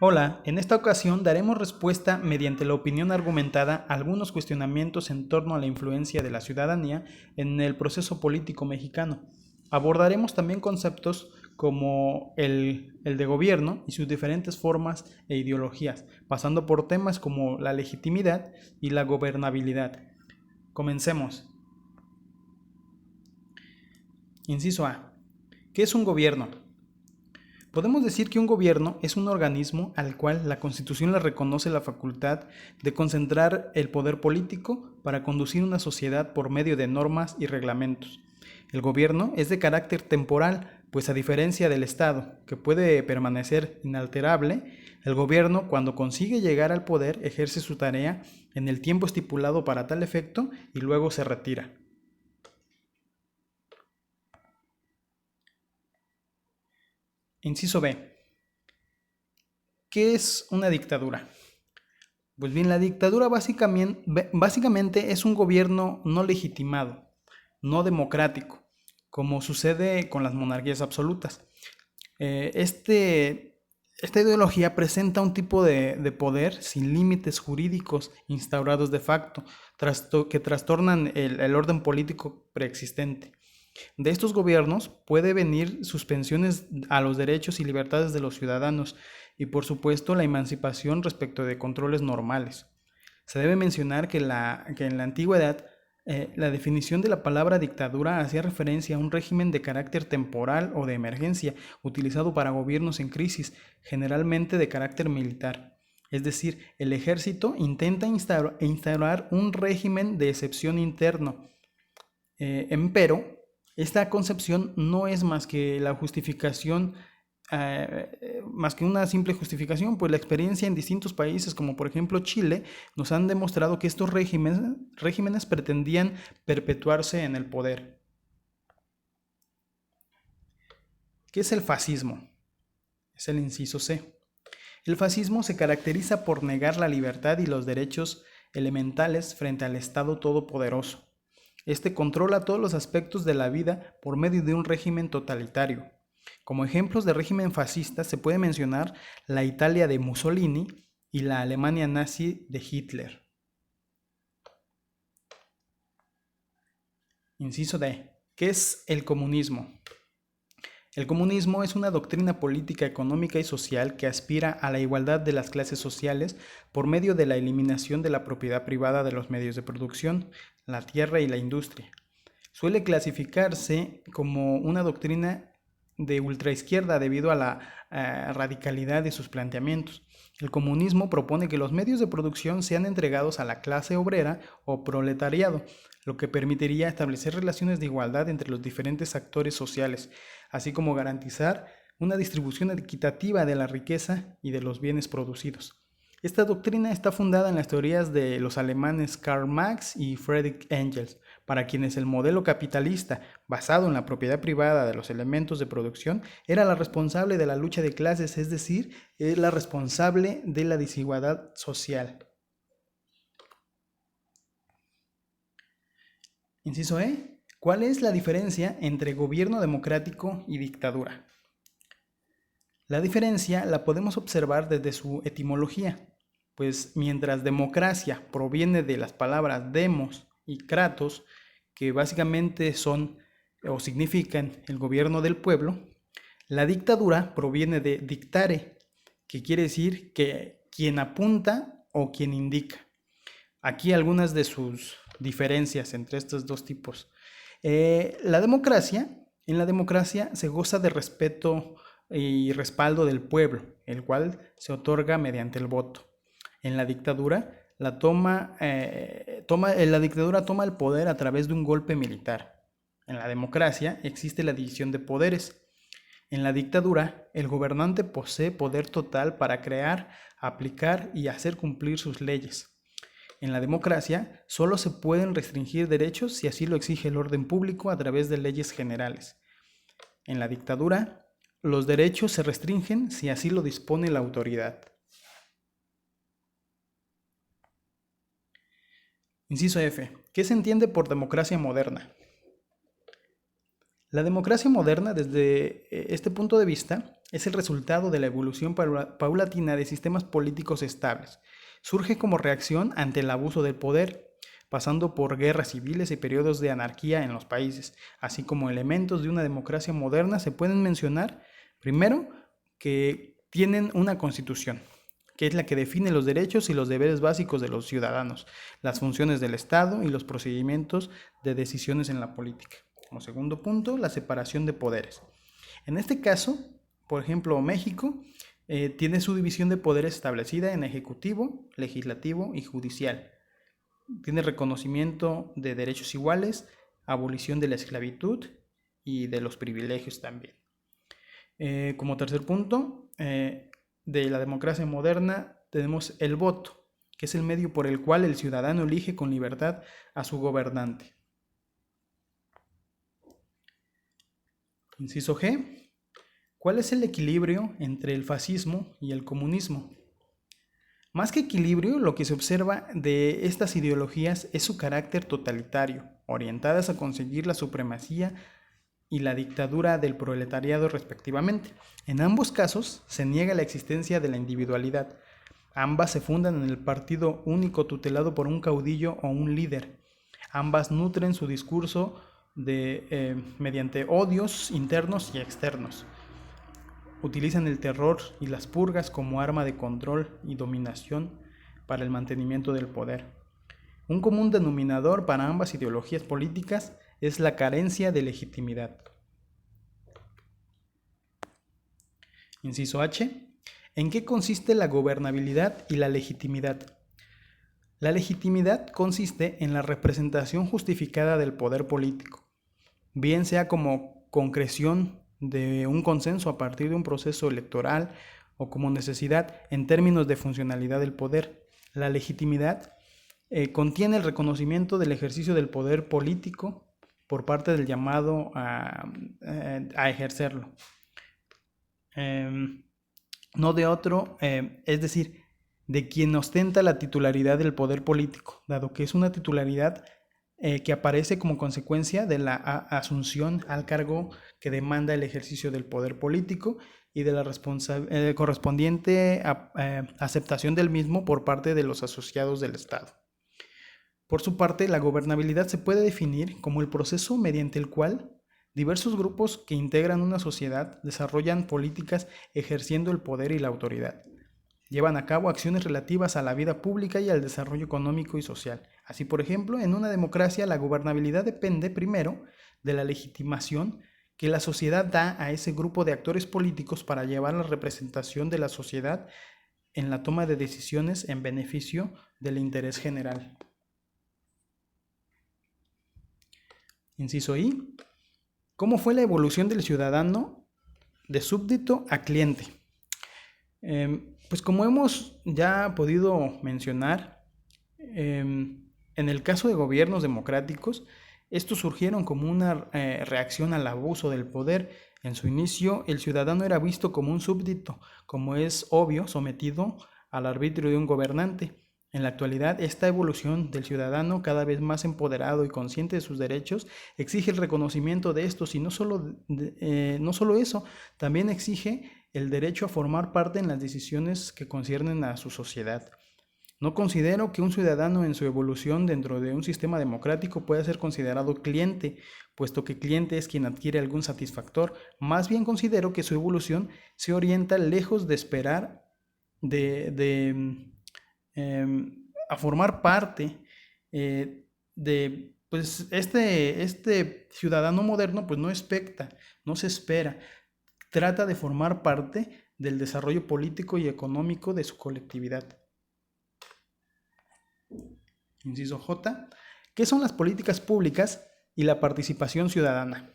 Hola, en esta ocasión daremos respuesta mediante la opinión argumentada a algunos cuestionamientos en torno a la influencia de la ciudadanía en el proceso político mexicano. Abordaremos también conceptos como el de gobierno y sus diferentes formas e ideologías, pasando por temas como la legitimidad y la gobernabilidad. Comencemos. Inciso A. ¿Qué es un gobierno? Podemos decir que un gobierno es un organismo al cual la Constitución le reconoce la facultad de concentrar el poder político para conducir una sociedad por medio de normas y reglamentos. El gobierno es de carácter temporal, pues a diferencia del Estado, que puede permanecer inalterable, el gobierno, cuando consigue llegar al poder, ejerce su tarea en el tiempo estipulado para tal efecto y luego se retira. Inciso B. ¿Qué es una dictadura? Pues bien, la dictadura básicamente es un gobierno no legitimado, no democrático, como sucede con las monarquías absolutas. Eh, este, esta ideología presenta un tipo de poder sin límites jurídicos instaurados de facto, que trastornan el orden político preexistente. De estos gobiernos puede venir suspensiones a los derechos y libertades de los ciudadanos y por supuesto la emancipación respecto de controles normales. Se debe mencionar que en la antigüedad la definición de la palabra dictadura hacía referencia a un régimen de carácter temporal o de emergencia utilizado para gobiernos en crisis, generalmente de carácter militar. Es decir, el ejército intenta instaurar un régimen de excepción interno. Empero, esta concepción no es más que la justificación, más que una simple justificación, pues la experiencia en distintos países, como por ejemplo Chile, nos han demostrado que estos regímenes pretendían perpetuarse en el poder. ¿Qué es el fascismo? Es el inciso C. El fascismo se caracteriza por negar la libertad y los derechos elementales frente al Estado todopoderoso. Este controla todos los aspectos de la vida por medio de un régimen totalitario. Como ejemplos de régimen fascista se puede mencionar la Italia de Mussolini y la Alemania nazi de Hitler. Inciso D. ¿Qué es el comunismo? El comunismo es una doctrina política, económica y social que aspira a la igualdad de las clases sociales por medio de la eliminación de la propiedad privada de los medios de producción, la tierra y la industria. Suele clasificarse como una doctrina de ultraizquierda debido a la radicalidad de sus planteamientos. El comunismo propone que los medios de producción sean entregados a la clase obrera o proletariado, lo que permitiría establecer relaciones de igualdad entre los diferentes actores sociales, así como garantizar una distribución equitativa de la riqueza y de los bienes producidos. Esta doctrina está fundada en las teorías de los alemanes Karl Marx y Friedrich Engels, para quienes el modelo capitalista, basado en la propiedad privada de los elementos de producción, era la responsable de la lucha de clases, es decir, es la responsable de la desigualdad social. Inciso E. ¿Cuál es la diferencia entre gobierno democrático y dictadura? La diferencia la podemos observar desde su etimología, pues mientras democracia proviene de las palabras demos y kratos, que básicamente son o significan el gobierno del pueblo, la dictadura proviene de dictare, que quiere decir que quien apunta o quien indica. Aquí algunas de sus diferencias entre estos dos tipos. En la democracia se goza de respeto y respaldo del pueblo, el cual se otorga mediante el voto. En la dictadura, la dictadura toma el poder a través de un golpe militar. En la democracia existe la división de poderes. En la dictadura, el gobernante posee poder total para crear, aplicar y hacer cumplir sus leyes. En la democracia, solo se pueden restringir derechos si así lo exige el orden público a través de leyes generales. En la dictadura, los derechos se restringen si así lo dispone la autoridad. Inciso F. ¿Qué se entiende por democracia moderna? La democracia moderna, desde este punto de vista, Es el resultado de la evolución paulatina de sistemas políticos estables. Surge como reacción ante el abuso del poder, pasando por guerras civiles y periodos de anarquía en los países, así como elementos de una democracia moderna. Se pueden mencionar, primero, que tienen una constitución, que es la que define los derechos y los deberes básicos de los ciudadanos, las funciones del Estado y los procedimientos de decisiones en la política. Como segundo punto, la separación de poderes. En este caso, por ejemplo, México tiene su división de poderes establecida en ejecutivo, legislativo y judicial. Tiene reconocimiento de derechos iguales, abolición de la esclavitud y de los privilegios también. Como tercer punto, de la democracia moderna tenemos el voto, que es el medio por el cual el ciudadano elige con libertad a su gobernante. Inciso G. ¿Cuál es el equilibrio entre el fascismo y el comunismo? Más que equilibrio, lo que se observa de estas ideologías es su carácter totalitario, orientadas a conseguir la supremacía y la dictadura del proletariado respectivamente. En ambos casos se niega la existencia de la individualidad. Ambas se fundan en el partido único tutelado por un caudillo o un líder. Ambas nutren su discurso mediante odios internos y externos. Utilizan el terror y las purgas como arma de control y dominación para el mantenimiento del poder. Un común denominador para ambas ideologías políticas es la carencia de legitimidad. Inciso H. ¿En qué consiste la gobernabilidad y la legitimidad? La legitimidad consiste en la representación justificada del poder político, bien sea como concreción de un consenso a partir de un proceso electoral o como necesidad en términos de funcionalidad del poder. La legitimidad contiene el reconocimiento del ejercicio del poder político por parte del llamado a ejercerlo. No de otro, es decir, de quien ostenta la titularidad del poder político, dado que es una titularidad que aparece como consecuencia de la asunción al cargo que demanda el ejercicio del poder político y de la correspondiente aceptación del mismo por parte de los asociados del Estado. Por su parte, la gobernabilidad se puede definir como el proceso mediante el cual diversos grupos que integran una sociedad desarrollan políticas ejerciendo el poder y la autoridad. Llevan a cabo acciones relativas a la vida pública y al desarrollo económico y social. Así, por ejemplo, en una democracia la gobernabilidad depende primero de la legitimación que la sociedad da a ese grupo de actores políticos para llevar la representación de la sociedad en la toma de decisiones en beneficio del interés general. Inciso I. ¿Cómo fue la evolución del ciudadano de súbdito a cliente? Pues como hemos ya podido mencionar, en el caso de gobiernos democráticos, estos surgieron como una reacción al abuso del poder. En su inicio, el ciudadano era visto como un súbdito, como es obvio, sometido al arbitrio de un gobernante. En la actualidad, esta evolución del ciudadano, cada vez más empoderado y consciente de sus derechos, exige el reconocimiento de estos y no solo eso, también exige el derecho a formar parte en las decisiones que conciernen a su sociedad. No considero que un ciudadano en su evolución dentro de un sistema democrático pueda ser considerado cliente, puesto que cliente es quien adquiere algún satisfactor. Más bien considero que su evolución se orienta lejos de esperar a formar parte de pues este ciudadano moderno pues no se espera, trata de formar parte del desarrollo político y económico de su colectividad. Inciso J. ¿Qué son las políticas públicas y la participación ciudadana?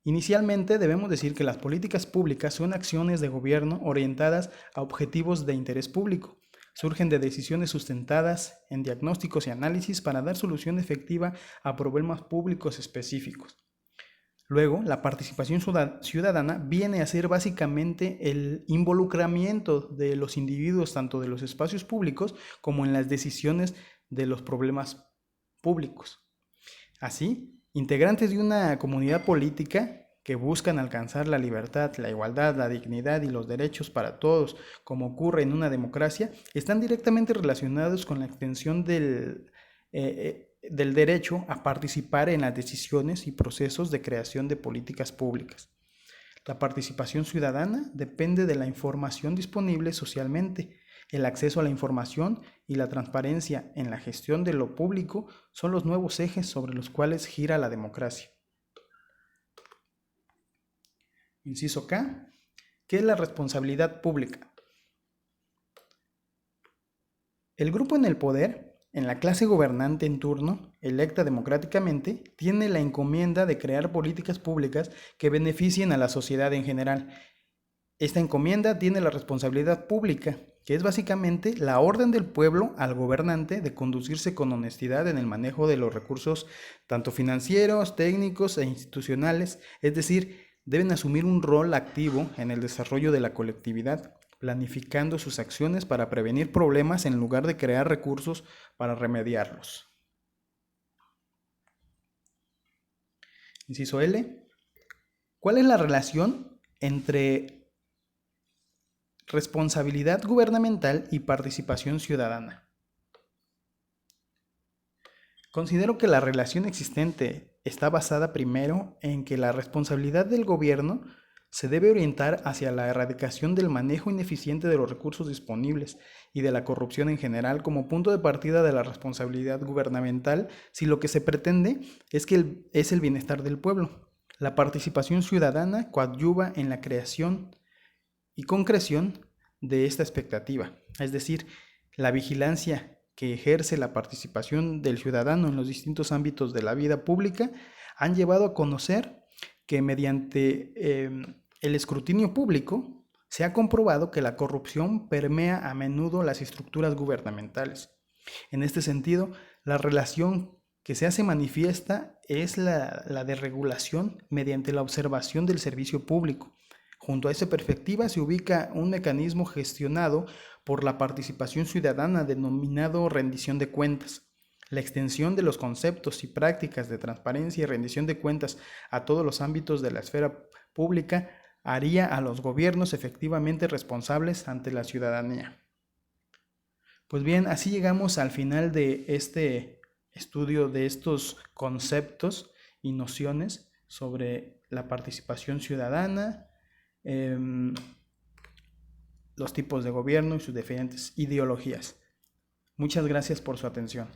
Inicialmente debemos decir que las políticas públicas son acciones de gobierno orientadas a objetivos de interés público. Surgen de decisiones sustentadas en diagnósticos y análisis para dar solución efectiva a problemas públicos específicos. Luego, la participación ciudadana viene a ser básicamente el involucramiento de los individuos tanto de los espacios públicos como en las decisiones de los problemas públicos. Así, integrantes de una comunidad política que buscan alcanzar la libertad, la igualdad, la dignidad y los derechos para todos, como ocurre en una democracia, están directamente relacionados con la extensión del derecho a participar en las decisiones y procesos de creación de políticas públicas. La participación ciudadana depende de la información disponible socialmente. El acceso a la información y la transparencia en la gestión de lo público son los nuevos ejes sobre los cuales gira la democracia. Inciso K. ¿Qué es la responsabilidad pública? El grupo en el poder, en la clase gobernante en turno, electa democráticamente, tiene la encomienda de crear políticas públicas que beneficien a la sociedad en general. Esta encomienda tiene la responsabilidad pública, que es básicamente la orden del pueblo al gobernante de conducirse con honestidad en el manejo de los recursos, tanto financieros, técnicos e institucionales, es decir, deben asumir un rol activo en el desarrollo de la colectividad, planificando sus acciones para prevenir problemas en lugar de crear recursos para remediarlos. Inciso L. ¿Cuál es la relación entre responsabilidad gubernamental y participación ciudadana? Considero que la relación existente está basada primero en que la responsabilidad del gobierno se debe orientar hacia la erradicación del manejo ineficiente de los recursos disponibles y de la corrupción en general como punto de partida de la responsabilidad gubernamental si lo que se pretende es el bienestar del pueblo. La participación ciudadana coadyuva en la creación y concreción de esta expectativa, es decir, la vigilancia que ejerce la participación del ciudadano en los distintos ámbitos de la vida pública han llevado a conocer que mediante el escrutinio público se ha comprobado que la corrupción permea a menudo las estructuras gubernamentales. En este sentido, la relación que se hace manifiesta es la de regulación mediante la observación del servicio público. Junto a esa perspectiva se ubica un mecanismo gestionado por la participación ciudadana denominado rendición de cuentas. La extensión de los conceptos y prácticas de transparencia y rendición de cuentas a todos los ámbitos de la esfera pública haría a los gobiernos efectivamente responsables ante la ciudadanía. Pues bien, así llegamos al final de este estudio de estos conceptos y nociones sobre la participación ciudadana, los tipos de gobierno y sus diferentes ideologías. Muchas gracias por su atención.